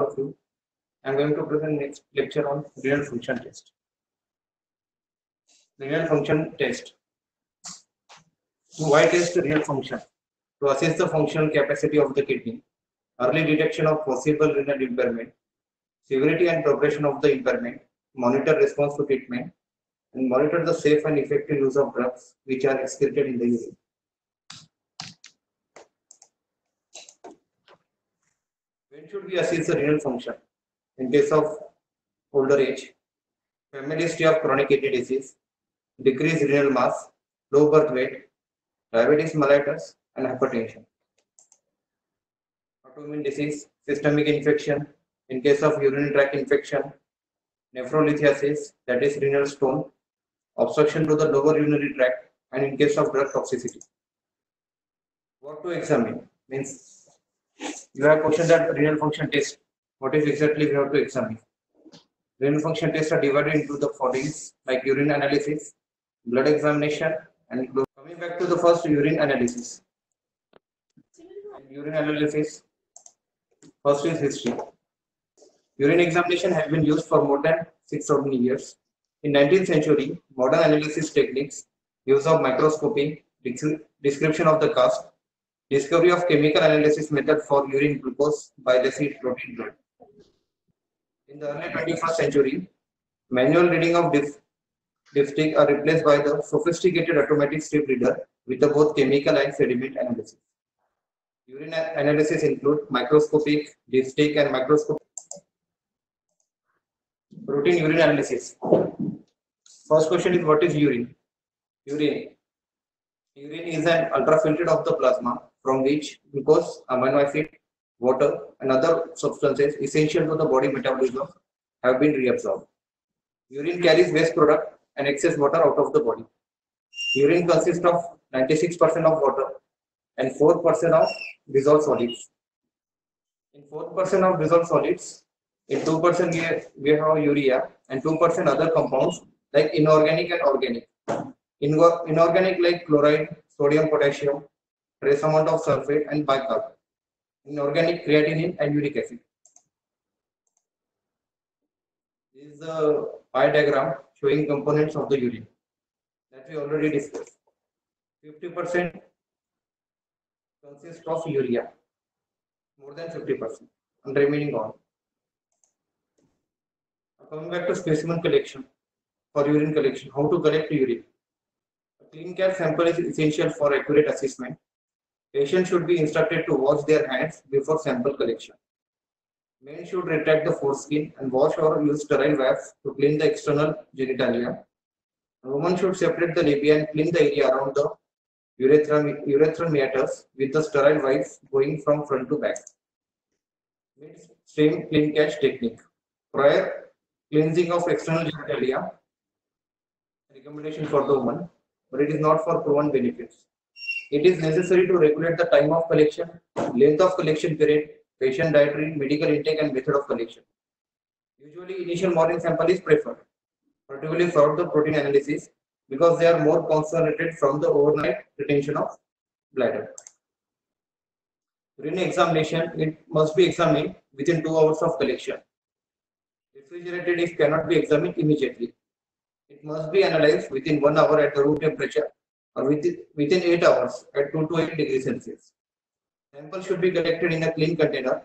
of you. I am going to present next lecture on renal function test. Renal function test. Why test renal function? To assess the functional capacity of the kidney, early detection of possible renal impairment, severity and progression of the impairment, monitor response to treatment, and monitor the safe and effective use of drugs which are excreted in the urine. When should we assess the renal function? In case of older age, family history of chronic kidney disease, decreased renal mass, low birth weight, diabetes mellitus, and hypertension. Autoimmune disease, systemic infection, in case of urinary tract infection, nephrolithiasis, that is renal stone, obstruction to the lower urinary tract, and in case of drug toxicity. What to examine? Means you have questioned that renal function test. What is exactly we have to examine? Renal function tests are divided into the followings like urine analysis, blood examination, and coming back to the first urine analysis. Urine analysis, first is history. Urine examination has been used for more than 6,000 years. In 19th century, modern analysis techniques, use of microscopy, description of the cast, discovery of chemical analysis method for urine glucose, bile acid, protein, blood. In the early 21st century, manual reading of dipstick are replaced by the sophisticated automatic strip reader with the both chemical and sediment analysis. Urine analysis include microscopic, dipstick, and microscopic. Routine urine analysis. First question is, what is urine? Urine is an ultrafiltrate of the plasma from which glucose, amino acid, water, and other substances essential to the body metabolism have been reabsorbed. Urine carries waste product and excess water out of the body. Urine consists of 96% of water and 4% of dissolved solids. In 4% of dissolved solids, in 2% we have urea and 2% other compounds like inorganic and organic. Inorganic like chloride, sodium, potassium, trace amount of sulfate and bicarbonate. Inorganic creatinine and uric acid. This is the pie diagram showing components of the urine that we already discussed. 50% consists of urea, more than 50%, and remaining all. Coming back to specimen collection for urine collection, how to collect urine. A clean cap sample is essential for accurate assessment. Patients should be instructed to wash their hands before sample collection. Men should retract the foreskin and wash or use sterile wipes to clean the external genitalia. A woman should separate the labia and clean the area around the urethral meatus with the sterile wipes going from front to back. Same clean catch technique. Prior cleansing of external genitalia, recommendation for the woman, but it is not for proven benefits. It is necessary to regulate the time of collection, length of collection period, patient dietary, medical intake, and method of collection. Usually, initial morning sample is preferred, particularly for the protein analysis, because they are more concentrated from the overnight retention of bladder. Urine examination, it must be examined within 2 hours of collection. Refrigerated if cannot be examined immediately. It must be analyzed within 1 hour at the room temperature or within 8 hours at 2 to 8 degrees Celsius. Sample should be collected in a clean container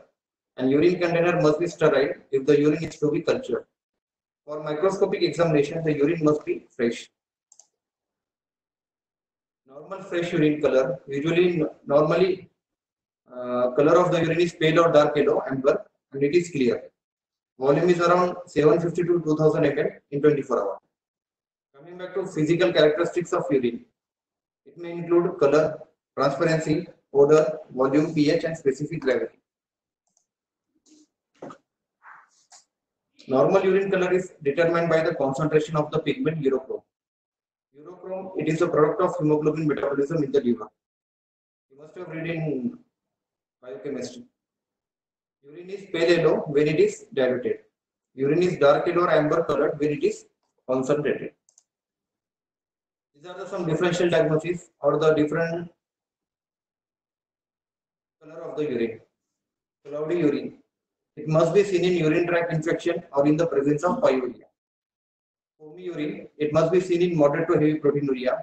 and urine container must be sterile if the urine is to be cultured. For microscopic examination, the urine must be fresh. Normal fresh urine color, normally color of the urine is pale or dark yellow, amber, and it is clear. Volume is around 750 to 2000 ml in 24 hours. Coming back to physical characteristics of urine, it may include color, transparency, odor, volume, pH, and specific gravity. Normal urine color is determined by the concentration of the pigment urochrome. Urochrome, it is a product of hemoglobin metabolism in the liver. You must have read in biochemistry. Urine is pale yellow when it is diluted. Urine is dark yellow or amber colored when it is concentrated. These are some differential diagnoses or the different color of the urine. Cloudy urine. It must be seen in urine tract infection or in the presence of pyuria. Foamy urine, it must be seen in moderate to heavy proteinuria.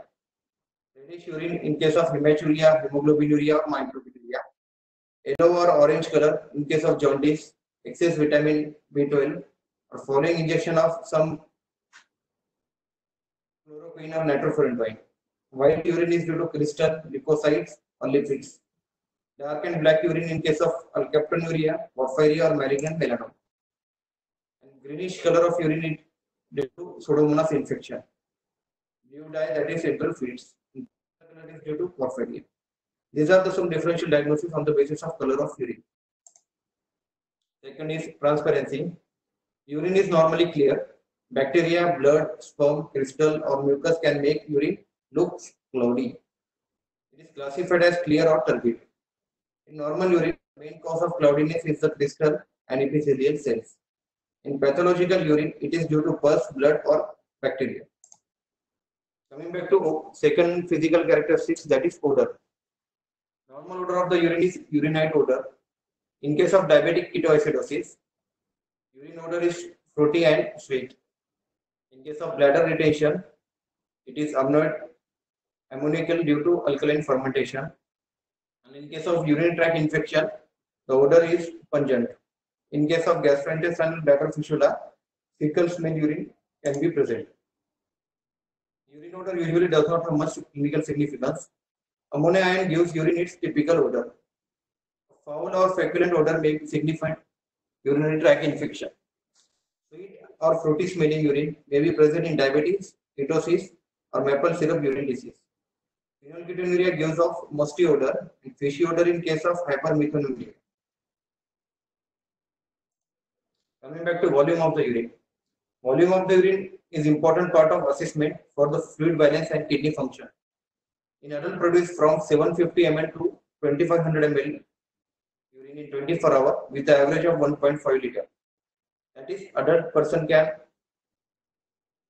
Reddish urine in case of hematuria, hemoglobinuria, or microbinuria. Yellow or orange color in case of jaundice, excess vitamin B12, or following injection of some chloroquine or nitrofurantoin. White urine is due to crystal, leukocytes, or lipids. Dark and black urine in case of alkaptonuria, porphyria, or malignant melanoma. And greenish color of urine is due to Pseudomonas infection. Blue dye, that is central fields. Color is due to porphyria. These are some differential diagnoses on the basis of color of urine. Second is transparency. Urine is normally clear. Bacteria, blood, sperm, crystal, or mucus can make urine look cloudy. It is classified as clear or turbid. In normal urine, the main cause of cloudiness is the crystal and epithelial cells. In pathological urine, it is due to pus, blood, or bacteria. Coming back to second physical characteristics, that is odor. Normal odor of the urine is urinate odor. In case of diabetic ketoacidosis, urine odor is fruity and sweet. In case of bladder retention, it is ammoniacal due to alkaline fermentation. And in case of urinary tract infection, the odor is pungent. In case of gastrointestinal bladder fistula, fecal smell urine can be present. Urine odor usually does not have much clinical significance. Ammonia ion gives urine its typical odor. Foul or feculent odor may be significant urinary tract infection. Sweet or fruity smelling urine may be present in diabetes, ketosis, or maple syrup urine disease. Phenylketonuria gives off musty odor and fishy odor in case of hypermethanuria. Coming back to volume of the urine. Volume of the urine is important part of assessment for the fluid balance and kidney function. In adult produce from 750 ml to 2500 ml urine in 24 hours with the average of 1.5 liter. That is, adult person can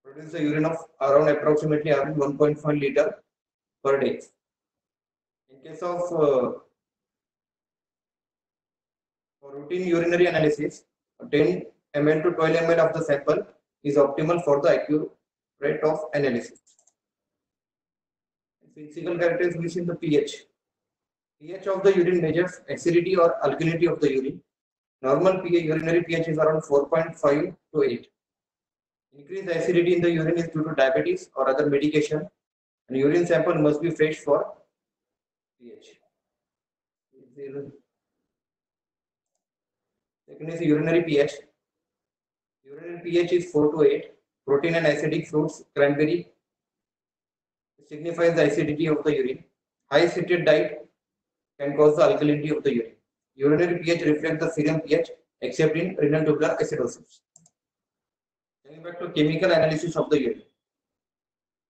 produce the urine of around approximately 1.5 liter per day. In case of for routine urinary analysis, 10 ml to 12 ml of the sample is optimal for the accurate of analysis. Physical characteristics in the pH. pH of the urine measures acidity or alkalinity of the urine. Normal urinary pH is around 4.5 to 8. Increased acidity in the urine is due to diabetes or other medication, and urine sample must be fresh for pH. Second is urinary pH. Urinary pH is 4 to 8. Protein and acidic fruits, cranberry, signifies the acidity of the urine. High citric diet can cause the alkalinity of the urine. Urinary pH reflects the serum pH except in renal tubular acidosis. Coming back to chemical analysis of the urine.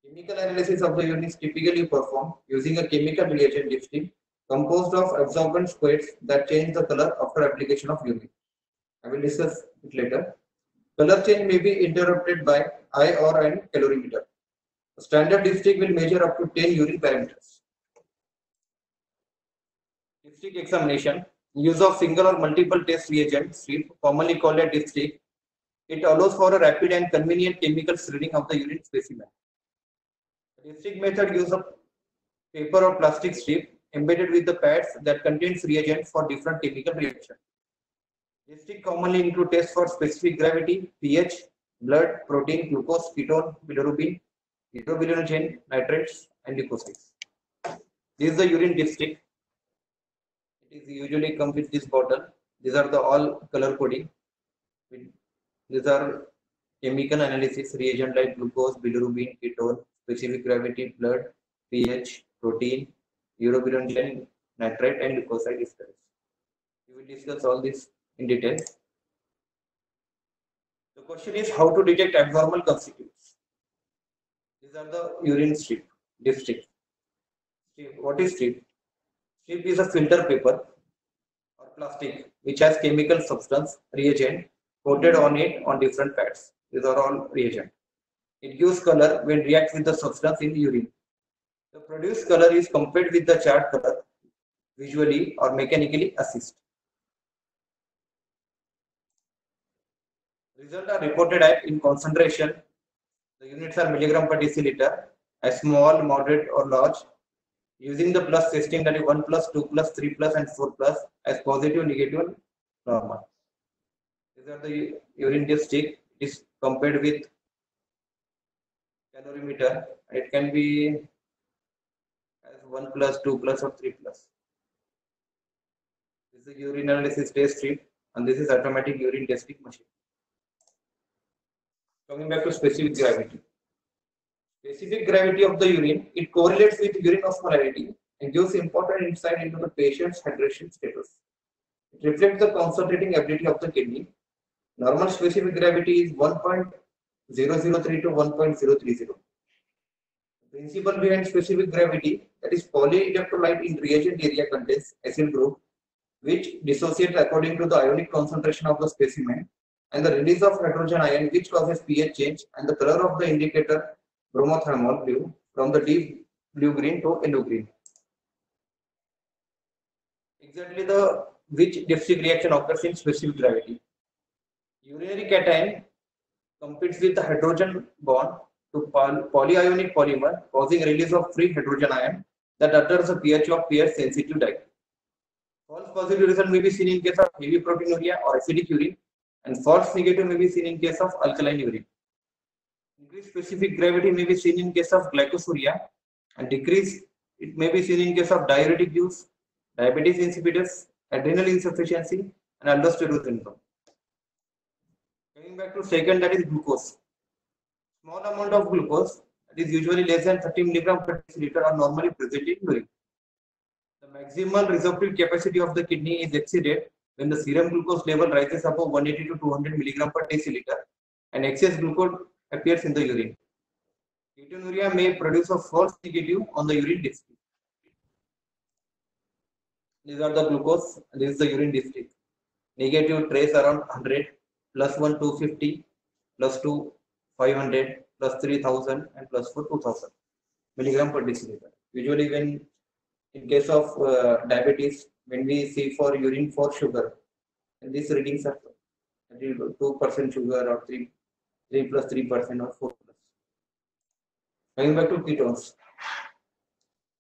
Chemical analysis of the urine is typically performed using a chemical reagent dipstick composed of absorbent squares that change the color after application of urine. I will discuss it later. Color change may be interrupted by eye or an calorimeter. A standard dipstick will measure up to 10 urine parameters. Dipstick examination. Use of single or multiple test reagent strip, commonly called a dipstick. It allows for a rapid and convenient chemical screening of the urine specimen. The dipstick method uses a paper or plastic strip embedded with the pads that contains reagents for different chemical reactions. Dipstick commonly include tests for specific gravity, pH, blood, protein, glucose, ketone, bilirubin, hydrobilinogen, nitrates, and leukocytes. This is the urine dipstick. It is usually comes with this bottle. These are the all color coding. These are chemical analysis reagent like glucose, bilirubin, ketone, specific gravity, blood, pH, protein, urobilinogen, nitrate, and leukocyte studies. We will discuss all this in detail. The question is how to detect abnormal constituents. These are the urine strip, dipstick. What is strip? Strip is a filter paper or plastic which has chemical substance reagent coated on it on different pads. These are all reagent. It gives color when reacts with the substance in the urine. The produced color is compared with the chart color visually or mechanically assist. Results are reported at in concentration. The units are milligram per deciliter, as small, moderate, or large. Using the plus system, that is 1 plus, 2 plus, 3 plus, and 4 plus as positive, negative, normal. These are the urine dipstick. It is compared with calorimeter. It can be as 1 plus, 2 plus, or 3 plus. This is urine analysis test strip, and this is automatic urine testing machine. Coming back to specific gravity. Specific gravity of the urine, it correlates with urine osmolarity and gives important insight into the patient's hydration status. It reflects the concentrating ability of the kidney. Normal specific gravity is 1.003 to 1.030. The principle behind specific gravity, that is polyelectrolyte in reagent area, contains acyl group, which dissociates according to the ionic concentration of the specimen, and the release of hydrogen ion, which causes pH change, and the color of the indicator bromothermal blue from the deep blue-green to yellow-green. Exactly the which dipstick reaction occurs in specific gravity. Urinary cation competes with the hydrogen bond to polyionic polymer, causing release of free hydrogen ion that alters the pH of pH-sensitive diet. False positive result may be seen in case of heavy proteinuria or acidic urine, and false negative may be seen in case of alkaline urine. Increased specific gravity may be seen in case of glycosuria, and decrease it may be seen in case of diuretic use, diabetes insipidus, adrenal insufficiency, and aldosterone syndrome. Coming back to second, that is glucose. Small amount of glucose, that is usually less than 30 mg per deciliter, are normally present in urine. The maximal resorptive capacity of the kidney is exceeded when the serum glucose level rises above 180 to 200 mg per deciliter and excess glucose appears in the urine. Ketonuria may produce a false negative on the urine dipstick. These are the glucose, and this is the urine dipstick. Negative trace around 100, plus 1 250, plus 2 500, plus 3000, and plus 4 2000 milligram per deciliter. Usually, when in case of diabetes, when we see for urine for sugar, and these readings are 2% sugar or 3 plus 3% or 4 plus. Coming back to ketones.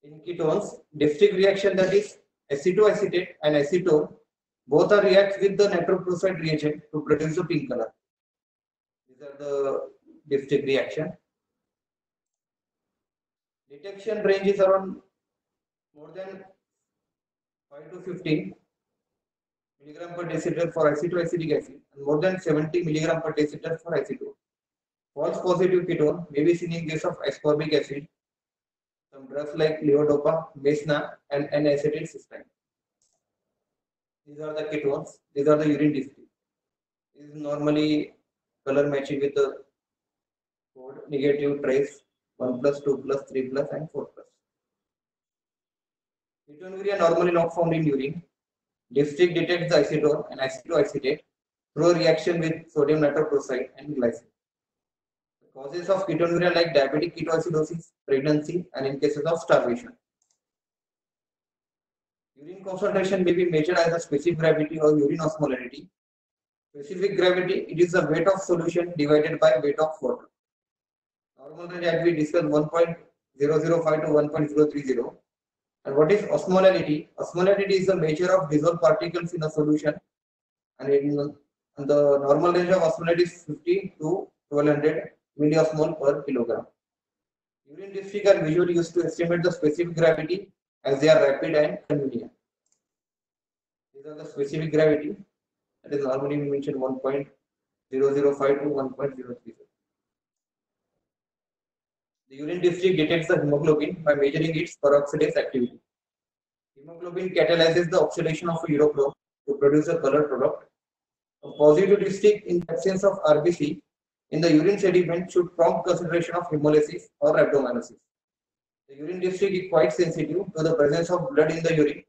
In ketones, dipstick reaction, that is acetoacetate and acetone, both are react with the nitroprusside reagent to produce a pink color. These are the dipstick reaction. Detection range is around more than 5 to 15 milligram per deciliter for acetoacetic acid and more than 70 milligram per deciliter for acetone. False positive ketone may be seen in case of ascorbic acid, some drugs like levodopa, mesna, and N-acetylcysteine. These are the ketones. These are the urine dipstick. This is normally color matching with the code negative trace 1 plus, 2 plus, 3 plus, and 4 plus. Ketonuria normally not found in urine. Dipstick detects the acetone and acetoacetate through a reaction with sodium nitroprusside and glycine. The causes of ketonuria like diabetic ketoacidosis, pregnancy, and in cases of starvation. Urine concentration may be measured as a specific gravity or urine osmolarity. Specific gravity, it is the weight of solution divided by weight of water. Normal range, as we discussed, 1.005 to 1.030. And what is osmolarity? Osmolarity is the measure of dissolved particles in a solution, and the normal range of osmolarity is 50 to 1200 milliosmol per kilogram. Urine dipstick are usually used to estimate the specific gravity as they are rapid and convenient. These are the specific gravity, that is normally we mention 1.005 to 1.030. The urine dipstick detects the hemoglobin by measuring its peroxidase activity. Hemoglobin catalyzes the oxidation of a urochrome to produce a color product. A positive dipstick in the absence of RBC in the urine sediment should prompt consideration of hemolysis or rhabdomyolysis. The urine dipstick is quite sensitive to the presence of blood in the urine,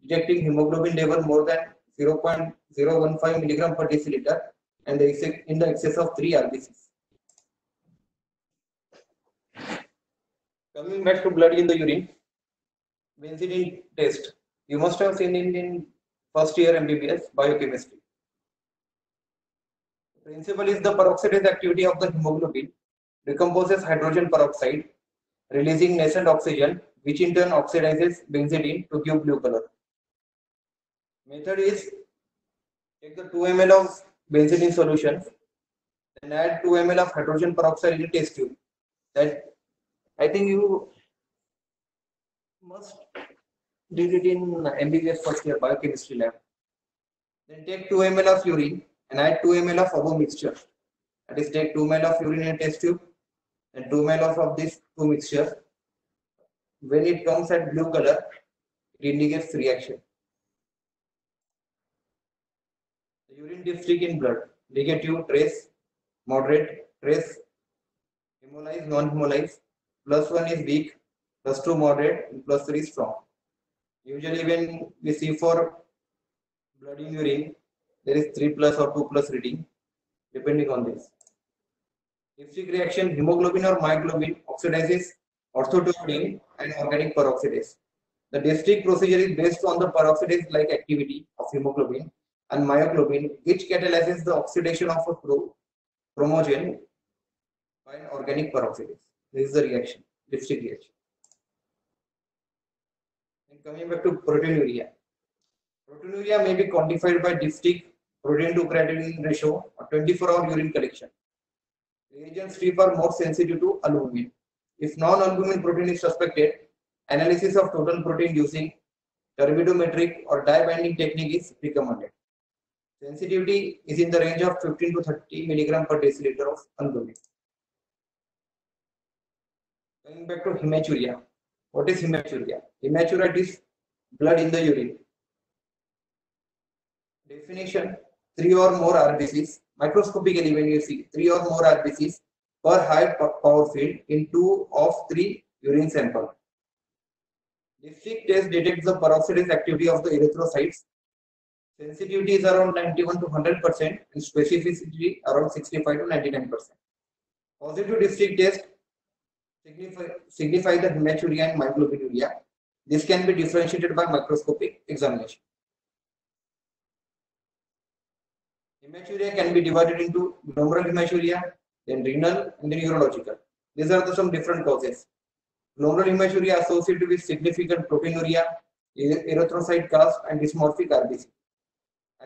detecting hemoglobin level more than 0.015 milligram per deciliter and in the excess of 3 RBCs. Coming back to blood in the urine, benzene test. You must have seen in first year MBBS biochemistry. Principle is the peroxidase activity of the hemoglobin decomposes hydrogen peroxide, releasing nascent oxygen, which in turn oxidizes benzene to give blue color. Method is take the 2 ml of benzene solution, then add 2 ml of hydrogen peroxide in a test tube. That I think you must did it in MBBS first year biochemistry lab. Then take 2 ml of urine and add 2 ml of above mixture. That is, take 2 ml of urine in a test tube and 2 ml of this two mixture. When it comes at blue color, it indicates reaction. The urine dipstick in blood: negative, trace; moderate, trace; hemolyzed, non-hemolyzed. +1 is weak, +2 moderate, and +3 strong. Usually when we see for blood in urine, there is 3+ or 2+ reading, depending on this. Dipstick reaction: hemoglobin or myoglobin oxidizes orthotoluene and organic peroxidase. The dipstick procedure is based on the peroxidase-like activity of hemoglobin and myoglobin, which catalyzes the oxidation of a chromogen by an organic peroxidase. This is the reaction, dipstick reaction. And coming back to proteinuria. Proteinuria may be quantified by dipstick protein to creatinine ratio or 24-hour urine collection. Reagent strip are more sensitive to albumin. If non-albumin protein is suspected, analysis of total protein using turbidometric or dye binding technique is recommended. Sensitivity is in the range of 15 to 30 mg per deciliter of albumin. Coming back to hematuria. What is hematuria? Hematuria is blood in the urine. Definition: 3 or more RBCs. Microscopically, when you see 3 or more RBCs per high power field in 2 of 3 urine sample. Dipstick test detects the peroxidase activity of the erythrocytes. Sensitivity is around 91 to 100% and specificity around 65 to 99%. Positive dipstick test signify the hematuria and myoglobinuria. This can be differentiated by microscopic examination. Hematuria can be divided into glomerular hematuria, then renal, and then urological. These are some different causes. Glomerular hematuria associated with significant proteinuria, erythrocyte cast, and dysmorphic RBC.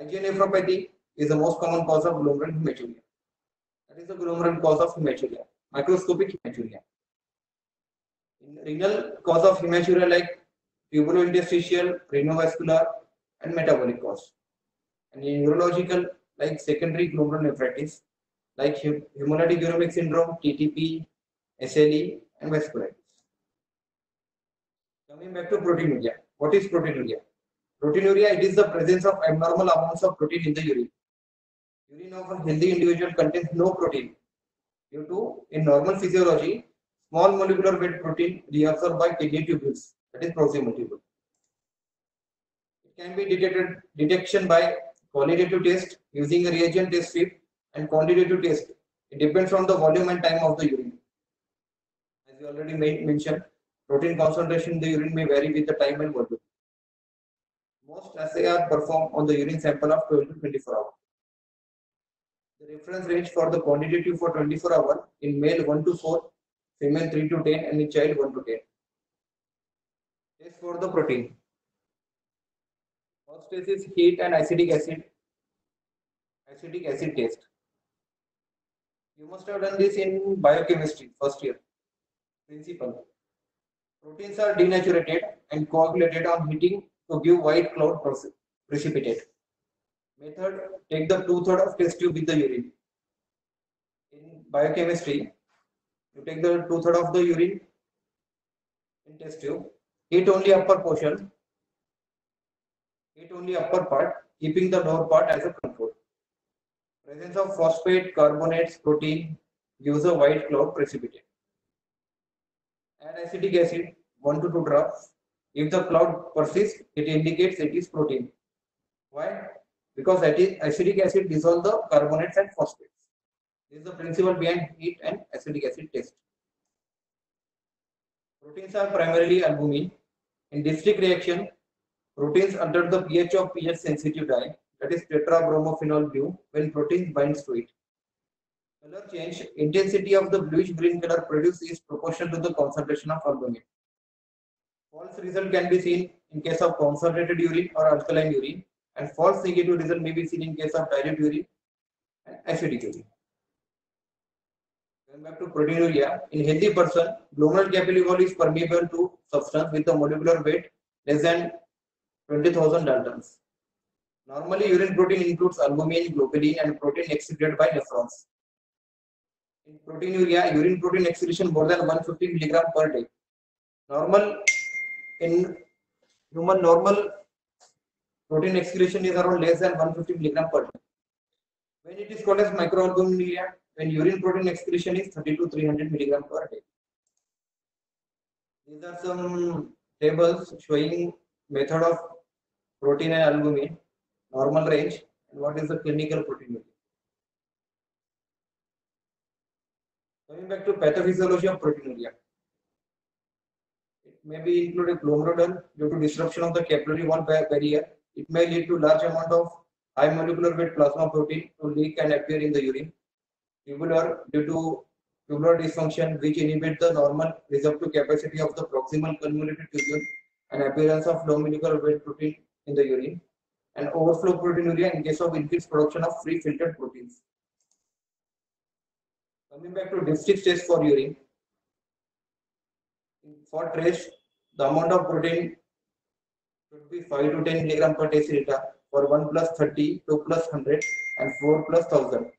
IgA nephropathy is the most common cause of glomerular hematuria. That is the glomerular cause of hematuria, microscopic hematuria. In renal, cause of hematuria like tubulointerstitial, renovascular, and metabolic cause. And in urological, like secondary glomerulonephritis, like hemolytic uremic syndrome, TTP, SLE, and vasculitis. Coming back to proteinuria. What is proteinuria? Proteinuria, it is the presence of abnormal amounts of protein in the urine. Urine of a healthy individual contains no protein due to, in normal physiology, small molecular weight protein reabsorbed by kidney tubules, that is proximal tubule. It can be detection by qualitative test using a reagent test strip and quantitative test. It depends on the volume and time of the urine. As we already mentioned, protein concentration in the urine may vary with the time and volume. Most assays are performed on the urine sample of 12 to 24 hours. The reference range for the quantitative for 24 hours in male 1 to 4, female 3 to 10, and in child 1 to 10. Test for the protein. First test is heat and acetic acid test. You must have done this in biochemistry first year. Principle. Proteins are denaturated and coagulated on heating to give white cloud precipitate. Method: take the 2/3 of test tube with the urine. In biochemistry, you take the 2/3 of the urine in test tube, heat only upper portion, heat only upper part, keeping the lower part as a control. Presence of phosphate, carbonates, protein gives a white cloud precipitate. Add acetic acid 1 to 2 drops. If the cloud persists, it indicates it is protein. Why? Because acetic acid dissolves the carbonates and phosphates. This is the principle behind heat and acetic acid test. Proteins are primarily albumin. In dipstick reaction, proteins alter the pH of pH sensitive dye, that is tetrabromophenol blue, when protein binds to it. Color change, intensity of the bluish green color produced is proportional to the concentration of albumin. False result can be seen in case of concentrated urine or alkaline urine, and false negative result may be seen in case of dilute urine and acidic urine. Going back to proteinuria, in healthy person, glomerular capillary wall is permeable to substance with a molecular weight less than 20,000 Daltons. Normally, urine protein includes albumin, globulin, and protein excreted by nephrons. In proteinuria, urine protein excretion more than 150 mg per day. In human normal protein excretion is around less than 150 mg per day. When it is called as microalbuminuria, when urine protein excretion is 30 to 300 mg per day. These are some tables showing method of protein and albumin, normal range, and what is the clinical proteinuria. Coming back to pathophysiology of proteinuria. It may be included glomerular due to disruption of the capillary wall barrier. It may lead to large amount of high molecular weight plasma protein to leak and appear in the urine. Tubular due to tubular dysfunction which inhibit the normal resorptive capacity of the proximal convoluted tubule and appearance of low molecular weight protein in the urine. And overflow proteinuria in case of increased production of free filtered proteins. Coming back to dipstick test for urine. For trace, the amount of protein should be 5 to 10 mg per deciliter for 1 plus 30, 2 plus 100, and 4 plus 1000.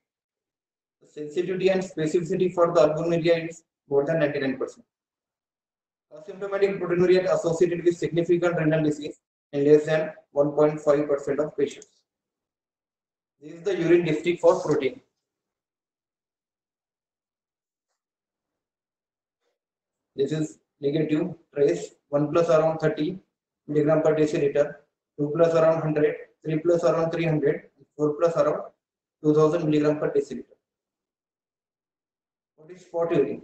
The sensitivity and specificity for the albuminuria is more than 99%. Asymptomatic proteinuria associated with significant renal disease in less than 1.5% of patients. This is the urine dipstick for protein. This is negative trace, 1 plus around 30 mg per deciliter, 2 plus around 100, 3 plus around 300, 4 plus around 2000 mg per deciliter. What is spot urine?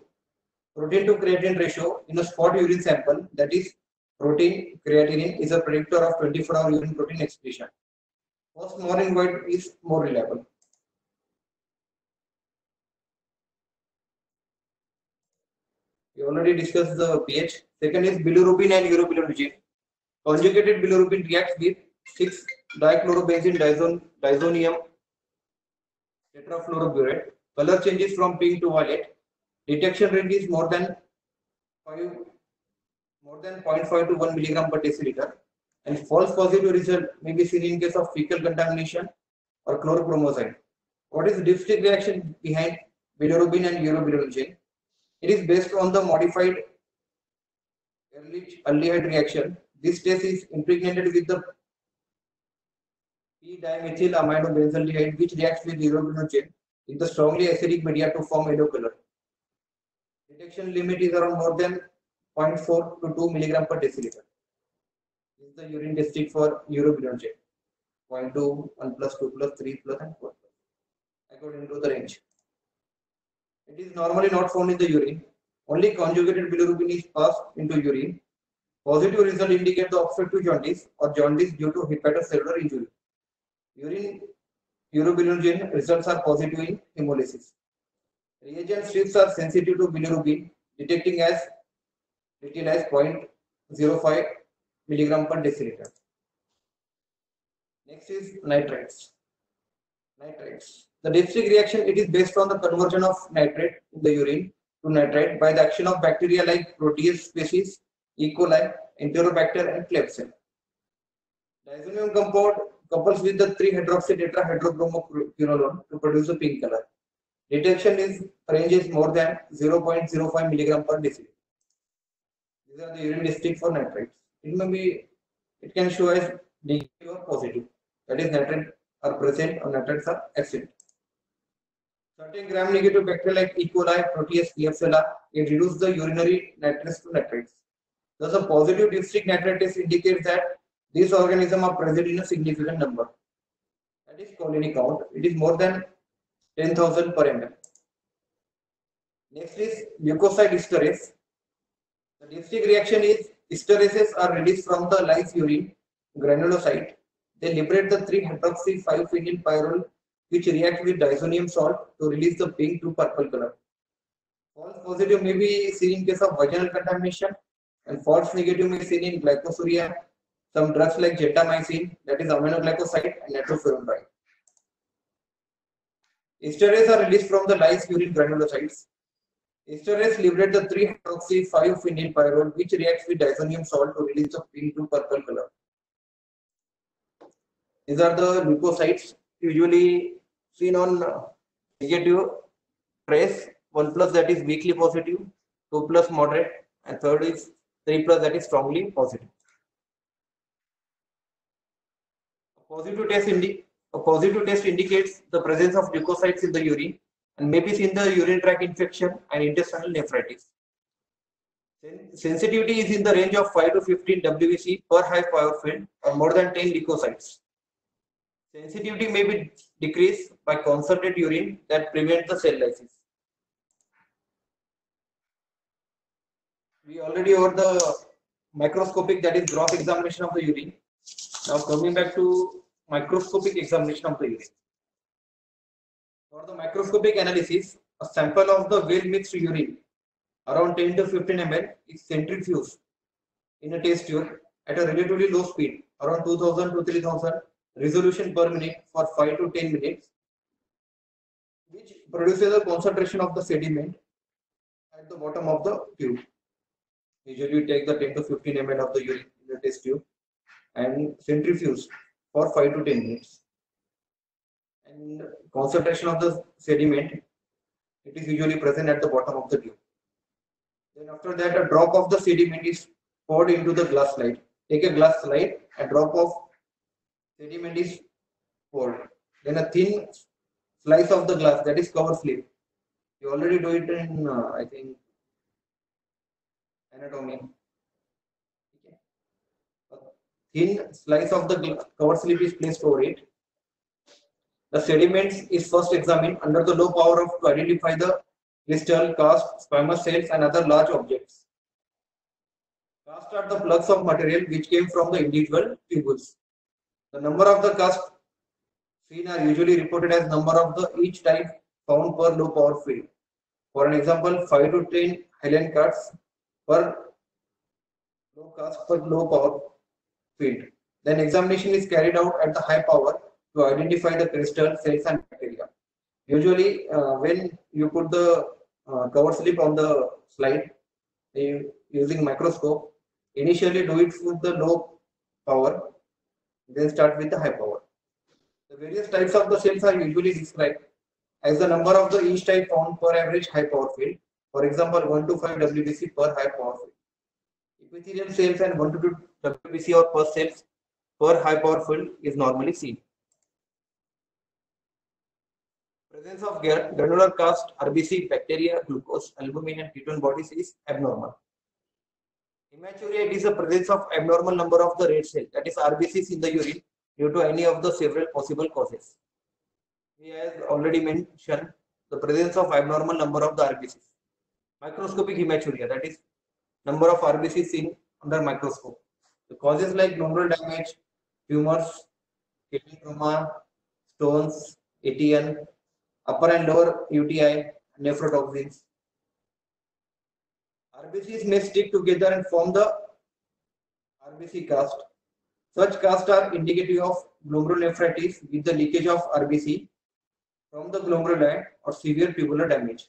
Protein to creatinine ratio in a spot urine sample, that is protein creatinine, is a predictor of 24-hour urine protein excretion. First morning void is more reliable. We already discussed the pH. Second is bilirubin and urobilinogen. Conjugated bilirubin reacts with 6-dichlorobenzene diazonium tetrafluoroburate. Color changes from pink to violet. Detection range is more than 0.5 to 1 mg per deciliter. And false positive result may be seen in case of fecal contamination or chlorpromazine. What is the dipstick reaction behind bilirubin and urobilinogen? It is based on the modified Ehrlich aldehyde reaction. This test is impregnated with the p-dimethyl aminobenzaldehyde, which reacts with urobilinogen in the strongly acidic media to form yellow color. Detection limit is around more than 0.4 to 2 mg per deciliter. This is the urine dipstick for urobilinogen. 0.2, 1 plus, 2 plus, 3 plus, and 4 plus, according to the range. It is normally not found in the urine. Only conjugated bilirubin is passed into urine. Positive result indicate the obstructive jaundice or jaundice due to hepatocellular injury. Urine urobilinogen results are positive in hemolysis. Reagent strips are sensitive to bilirubin, detecting as little as 0.05 mg per deciliter. Next is nitrates. The dipstick reaction, it is based on the conversion of nitrate in the urine to nitrite by the action of bacteria like Proteus species, E. coli, Enterobacter, and Klebsiella. Diazonium compound couples with the 3-hydroxy-tetrahydrobromoquinolone to produce a pink color. Detection range is more than 0.05 mg per deciliter. These are the urine dipstick for nitrates. It can show as negative or positive. That is, nitrates are present or nitrates are absent. Certain gram-negative bacteria like E. coli, Proteus, Klebsiella, it reduces the urinary nitrates to nitrates. Thus, a positive dipstick nitrate test indicates that these organisms are present in a significant number. That is colony count. It is more than 10,000 per ml. Next is leukocyte esterase. The dipstick reaction is esterases are released from the lymph urine granulocyte. They liberate the 3-hydroxy 5-phenylpyrrole which react with diazonium salt to release the pink to purple color. False positive may be seen in case of vaginal contamination, and false negative may be seen in glycosuria, some drugs like gentamicin, that is aminoglycoside, and nitrofurantoid. Esterases are released from the lyse urine granulocytes. Esterase liberate the 3-hydroxy-5-phenyl pyrrole, which reacts with diazonium salt to release the pink to purple color. These are the leukocytes usually seen on negative trace. 1+ that is weakly positive, 2+ moderate, and third is 3+ that is strongly positive. A positive test indicates the presence of leukocytes in the urine and may be seen the urinary tract infection and intestinal nephritis. Sensitivity is in the range of 5 to 15 WBC per high power field or more than 10 leukocytes. Sensitivity may be decreased by concentrated urine that prevents the cell lysis. We already over the microscopic, that is gross examination of the urine. Now coming back to microscopic examination of the urine. For the microscopic analysis, a sample of the well mixed urine around 10 to 15 ml is centrifuged in a test tube at a relatively low speed, around 2000 to 3000 resolution per minute for 5 to 10 minutes, which produces a concentration of the sediment at the bottom of the tube. Usually we take the 10 to 15 ml of the urine in the test tube and centrifuge for 5 to 10 minutes. And concentration of the sediment, it is usually present at the bottom of the tube. Then after that, a drop of the sediment is poured into the glass slide. Take a glass slide, a drop of sediment is poured. Then a thin slice of the glass, that is cover slip. You already do it in, I think, anatomy. Okay. A thin slice of the cover slip is placed over it. The sediments is first examined under the low power of to identify the crystal, cast, squamous cells, and other large objects. Cast are the plugs of material which came from the individual tubules. The number of the cast seen are usually reported as number of the each type found per low power field. For an example, 5 to 10 Helen cuts per low cast per low power field. Then examination is carried out at the high power to identify the crystal, cells, and bacteria. Usually, when you put the cover slip on the slide using microscope, initially do it with the low power, then start with the high power. The various types of the cells are usually described as the number of the each type found per average high power field. For example, 1 to 5 WBC per high power field. Epithelial cells and 1 to 2 WBC or per cells per high power field is normally seen. Presence of granular cast, RBC, bacteria, glucose, albumin, and ketone bodies is abnormal. Hematuria, it is the presence of abnormal number of the red cell, that is RBCs in the urine due to any of the several possible causes. We have already mentioned the presence of abnormal number of the RBCs. Microscopic hematuria, that is number of RBCs seen under microscope. The causes like glomerular damage, tumors, kidney trauma, stones, ATN, upper and lower UTI, nephrotoxins. RBCs may stick together and form the RBC cast. Such casts are indicative of glomerulonephritis with the leakage of RBC from the glomeruli or severe tubular damage.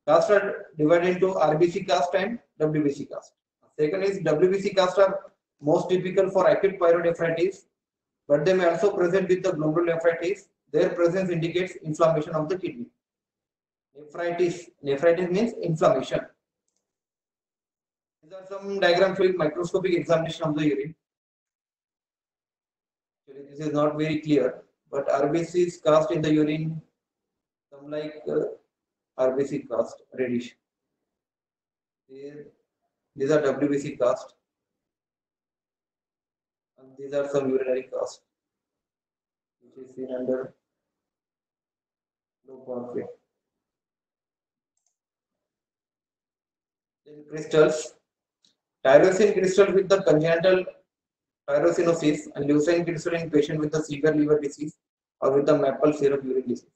Casts are divided into RBC cast and WBC cast. Second is WBC cast are most typical for acute pyelonephritis, but they may also present with the glomerulonephritis. Their presence indicates inflammation of the kidney. Nephritis means inflammation. These are some diagram showing microscopic examination of the urine. Actually, this is not very clear, but RBC is cast in the urine, some like RBC cast, reddish. These are WBC cast, and these are some urinary cast, which is seen under low power field. Then crystals, tyrosine crystal with the congenital tyrosinosis and leucine crystal in patient with the severe liver disease or with the maple syrup urine disease.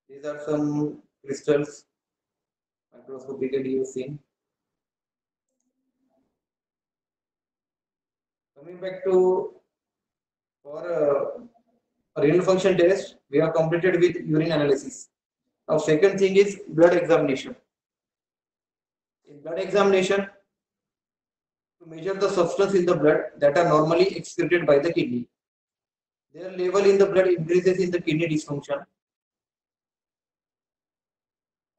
These are some crystals microscopically you've seen. Coming back to for a renal function test, we have completed with urine analysis. Now, second thing is blood examination. In blood examination, to measure the substance in the blood that are normally excreted by the kidney. Their level in the blood increases in the kidney dysfunction.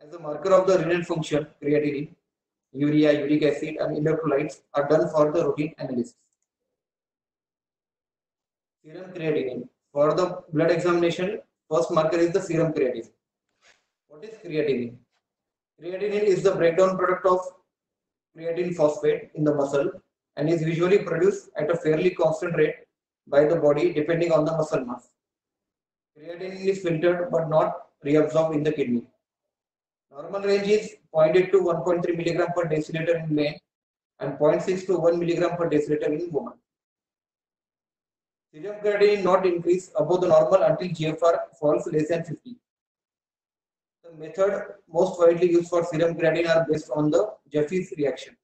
As a marker of the renal function, creatinine, urea, uric acid, and electrolytes are done for the routine analysis. Serum creatinine. For the blood examination, first marker is the serum creatinine. What is creatinine? Creatinine is the breakdown product of creatine phosphate in the muscle and is usually produced at a fairly constant rate by the body depending on the muscle mass. Creatinine is filtered but not reabsorbed in the kidney. Normal range is 0.8 to 1.3 mg per deciliter in men and 0.6 to 1 mg per deciliter in women. Serum creatinine not increase above the normal until GFR falls less than 50. The method most widely used for serum creatinine are based on the Jeffreys reaction.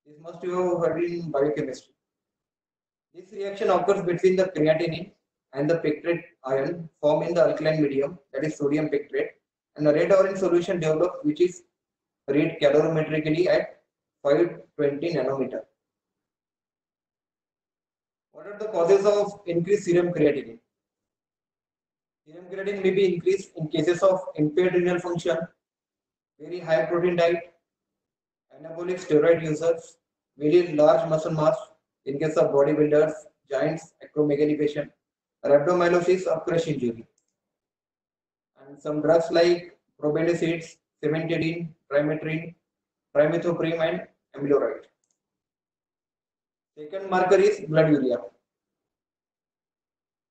This must you have heard in biochemistry. This reaction occurs between the creatinine and the pectate ion formed in the alkaline medium, that is sodium pectate, and a red-orange solution develops which is read calorimetrically at 520 nanometer. What are the causes of increased serum creatinine? Serum creatinine may be increased in cases of impaired renal function, very high protein diet, anabolic steroid users, very large muscle mass in case of bodybuilders, giants, acromegaly patient, rhabdomyolysis or crush injury. And some drugs like probendicides, cimetidine, trimetrin, trimethoprim and amiloride. Second marker is blood urea.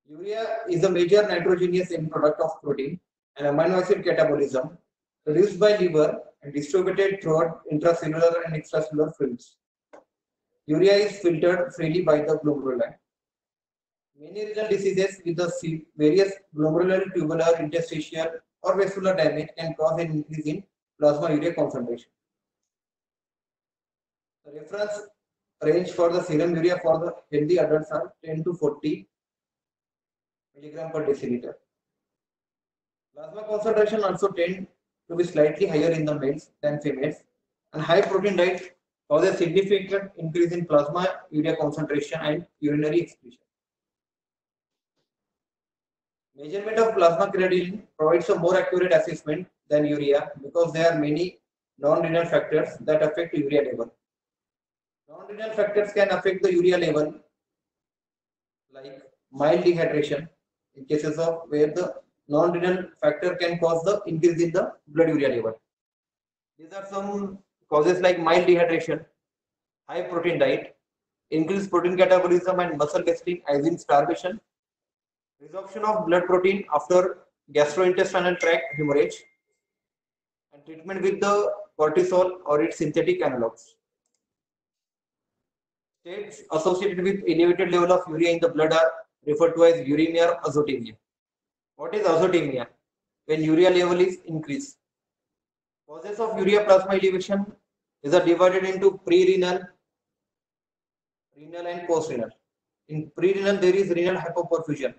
Urea is a major nitrogenous end product of protein and amino acid catabolism produced by liver and distributed throughout intracellular and extracellular fluids. Urea is filtered freely by the glomeruli. Many renal diseases with the various glomerular, tubular, interstitial or vascular damage can cause an increase in plasma urea concentration. The reference range for the serum urea for the healthy adults are 10 to 40 mg per deciliter. Plasma concentration also tend to be slightly higher in the males than females, and high protein diet causes significant increase in plasma urea concentration and urinary excretion. Measurement of plasma creatinine provides a more accurate assessment than urea because there are many non-renal factors that affect urea level. Non-renal factors can affect the urea level like mild dehydration in cases of where the non-renal factor can cause the increase in the blood urea level. These are some causes like mild dehydration, high protein diet, increased protein catabolism and muscle wasting as in starvation, resorption of blood protein after gastrointestinal tract hemorrhage, and treatment with the cortisol or its synthetic analogs. States associated with elevated level of urea in the blood are referred to as uremia or azotemia. What is azotemia? When urea level is increased. Causes of urea plasma elevation is divided into pre-renal, renal and post-renal. In pre-renal there is renal hypoperfusion.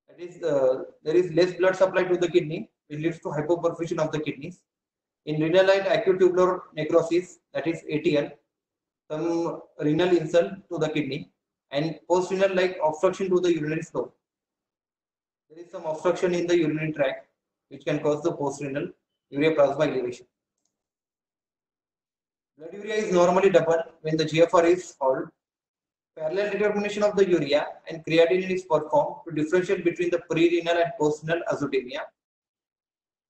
That is, there is less blood supply to the kidney, which leads to hypoperfusion of the kidneys. In renal and acute tubular necrosis, that is ATN, some renal insult to the kidney, and post-renal like obstruction to the urinary flow. There is some obstruction in the urinary tract which can cause the post-renal urea plasma elevation. Blood urea is normally double when the GFR is halved. Parallel determination of the urea and creatinine is performed to differentiate between the pre-renal and post-renal azotemia.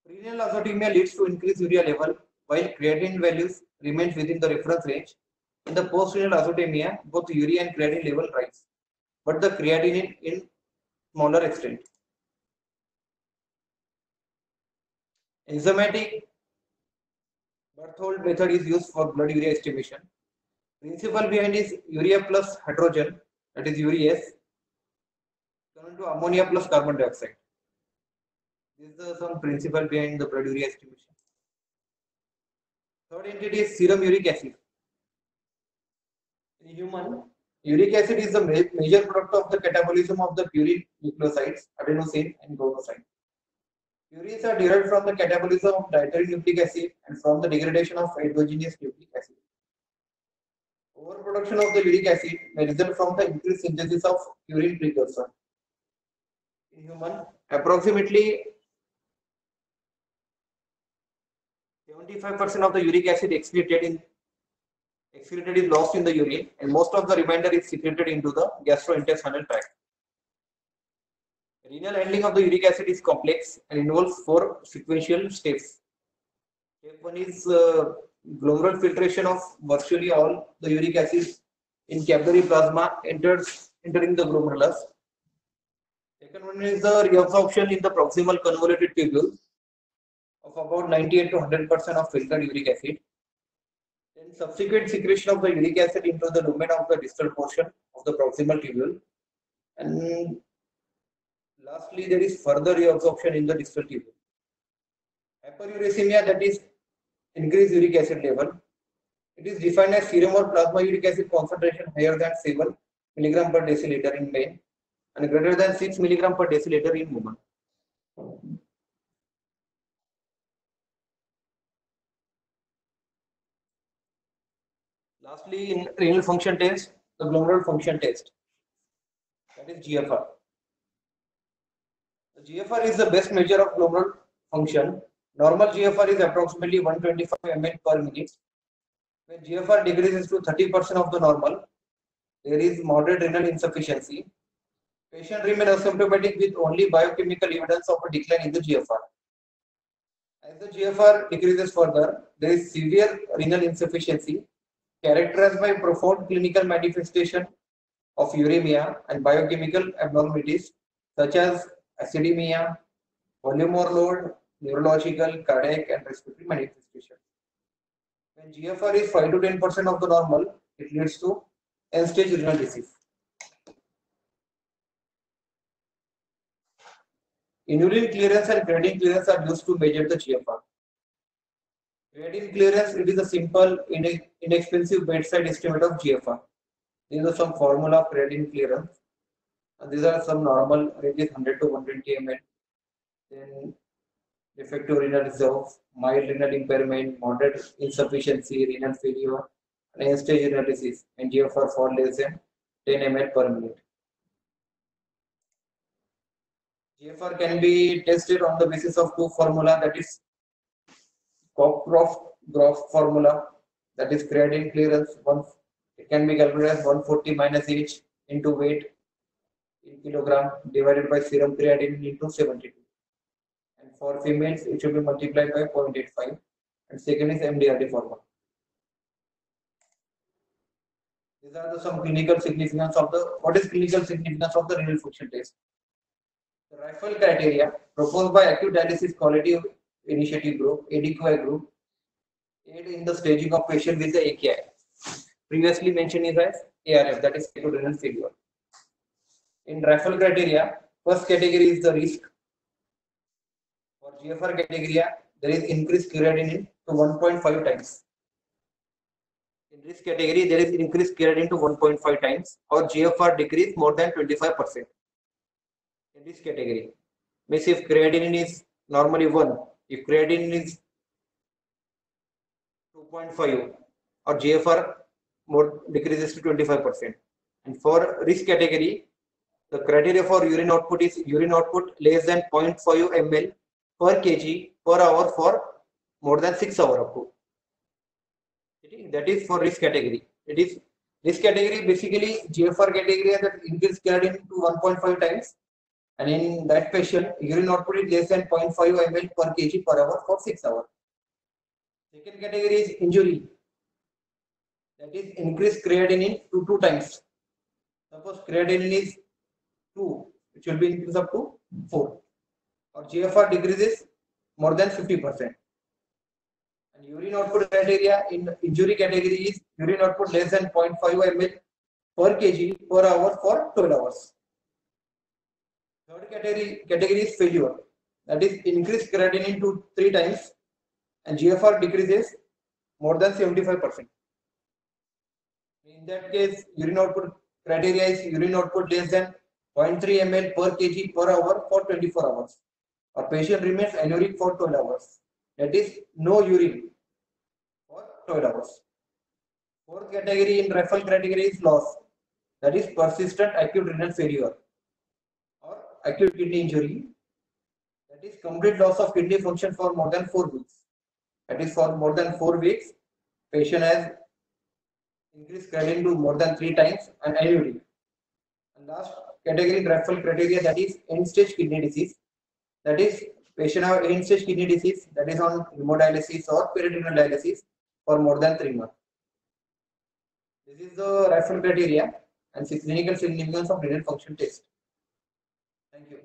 Pre-renal azotemia leads to increased urea level while creatinine values remain within the reference range. In the post-renal azotemia, both urea and creatinine level rise, but the creatinine in smaller extent. Enzymatic Berthold method is used for blood urea estimation. Principle behind is urea plus hydrogen, that is urease, Coming to ammonia plus carbon dioxide. This is some principle behind the blood urea estimation. Third entity is serum uric acid. In human, uric acid is the major product of the catabolism of the purine nucleosides, adenosine and guanosine. Purines are derived from the catabolism of dietary nucleic acid and from the degradation of endogenous nucleic acid. Overproduction of the uric acid may result from the increased synthesis of purine precursor. In human, approximately 75% of the uric acid excreted is lost in the urine, and most of the remainder is secreted into the gastrointestinal tract. Renal handling of the uric acid is complex and involves 4 sequential steps. Step 1 is glomerular filtration of virtually all the uric acid in capillary plasma entering the glomerulus. Second one is the reabsorption in the proximal convoluted tubule of about 98 to 100% of filtered uric acid. Then subsequent secretion of the uric acid into the lumen of the distal portion of the proximal tubule. And lastly, there is further reabsorption in the distal tubule. Hyperuricemia, that is increased uric acid level. It is defined as serum or plasma uric acid concentration higher than 7 mg per deciliter in men and greater than 6 mg per deciliter in women. Lastly, in renal function test, the glomerular function test, that is GFR. The GFR is the best measure of glomerular function. Normal GFR is approximately 125 ml per minute. When GFR decreases to 30% of the normal, there is moderate renal insufficiency. Patient remain asymptomatic with only biochemical evidence of a decline in the GFR. As the GFR decreases further, there is severe renal insufficiency characterized by profound clinical manifestation of uremia and biochemical abnormalities such as acidemia, volume overload, neurological, cardiac and respiratory manifestations. When GFR is 5 to 10% of the normal, it leads to end-stage renal disease. Inulin clearance and creatinine clearance are used to measure the GFR. Creatinine clearance, it is a simple, inexpensive bedside estimate of GFR. These are some formula of creatinine clearance. And these are some normal ranges 100 to 120 ml. Then defective renal reserve, mild renal impairment, moderate insufficiency, renal failure, and end-stage renal disease, and GFR for less than 10 ml per minute. GFR can be tested on the basis of 2 formula, that is Cockcroft formula, that is creatinine clearance. It can be calculated as 140 minus age into weight in kilogram divided by serum creatinine into 72. And for females, it should be multiplied by 0.85. And second is MDRT formula. These are some clinical significance of what is clinical significance of the renal function test. The Rifle criteria proposed by Acute Dialysis Quality Initiative Group, ADQI group, aid in the staging of patient with the AKI. Previously mentioned is as ARF, that is acute renal failure. In Rifle criteria, first category is the risk. For GFR category, there is increased creatinine to 1.5 times. In risk category, there is increased creatinine to 1.5 times or GFR decrease more than 25%. In this category, means if creatinine is normally 1, if creatinine is 2.5 or GFR more decreases to 25%. And for risk category, the criteria for urine output is urine output less than 0.5 ml per kg per hour for more than 6 hours up to. That is for risk category. It is risk category basically GFR category that increased creatinine to 1.5 times. And in that patient, urine output is less than 0.5 ml per kg per hour for 6 hours. Second category is injury. That is increased creatinine to 2 times. Suppose creatinine is 2, it will be increased up to 4. Or GFR decreases more than 50%. And urine output criteria in injury category is urine output less than 0.5 ml per kg per hour for 12 hours. Third category is failure. That is increased creatinine to 3 times and GFR decreases more than 75%. In that case, urine output criteria is urine output less than 0.3 ml per kg per hour for 24 hours. Or patient remains anuric for 12 hours. That is no urine for 12 hours. Fourth category in referral category is loss. That is persistent acute renal failure or acute kidney injury. That is complete loss of kidney function for more than 4 weeks. That is for more than 4 weeks, patient has increased creatinine to more than 3 times and anuric. And last category referral criteria, that is end-stage kidney disease. That is patient have end-stage kidney disease, that is on hemodialysis or peritoneal dialysis for more than 3 months. This is the referral criteria and clinical significance of renal function test. Thank you.